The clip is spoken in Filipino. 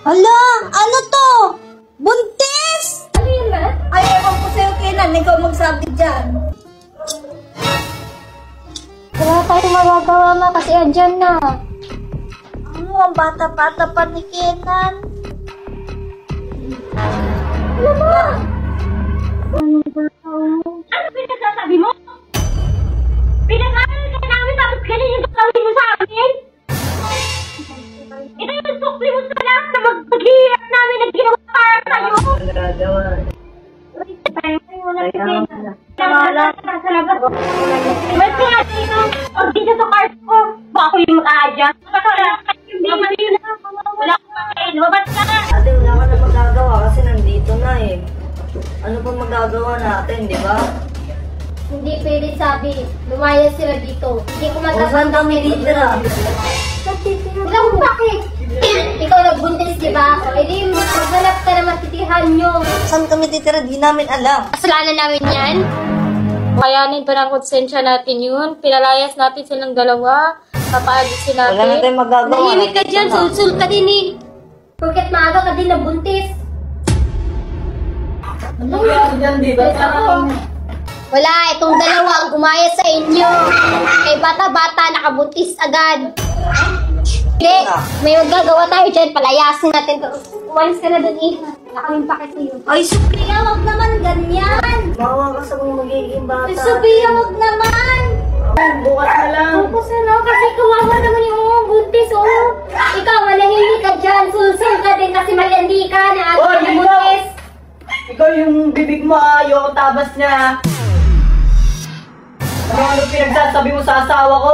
Hala, ano to? Buntis! Ano yun ba? Ay, ewan ko sa'yo, Kenan. Ikaw magsabi dyan. Wala tayong magagawa ma kasi andyan na. Ano, ang bata-bata pa ni Kenan. Ano ba? Ano pinagsasabi mo? Pinag-aral ka namin tapos ganyan yung gagawin mo sa amin? Ito yung sukli mo sa lahat na mag-hirap namin na ginawa para sa'yo. Ba't kaya dito? O dito sa card ko? Ba ako yung mag-a-adjust? Wala akong pakain. Lumabas ka na! Ate, wala ka na magagawa kasi nandito na eh. Ano pa magagawa natin, di ba? Hindi pwede sabi. Lumayas sila dito. Hindi ko O saan kami titira? Wala kong bakit. Ikaw nagbuntis, di ba? E di, maghanap ka na matitihan nyo. Saan kami titira? Di namin alam. Kasalanan namin yan. Kayanin pa ng konsensya natin yun. Pinalayas natin silang dalawa. Papaalisin natin. Wala na tayong magagawa. Nahimik ka dyan, sul-sul ka din eh. Porket maaga ka din nabuntis. Ano yan, di ba? Wala, itong dalawa ang gumaya sa inyo. Kay bata-bata, nakabuntis agad. Hindi, may magagawa tayo dyan. Palayasin natin to. Umalis ka na dun eh. Wala kaming pakit sa'yo. Ay, Sophia, wag naman ganyan. Bawa ka sa mga magiging bata. Ay, Sophia, wag naman. Bukas na lang. Focus na no, kasi kawawa naman yung mga buntis, oh. Ikaw, manahimik ka dyan. Sul-sul ka din kasi malandi ka na agad na buntis. Ikaw yung bibig mo, yung tabas niya. Ano pinagsasabi mo sa asawa ko?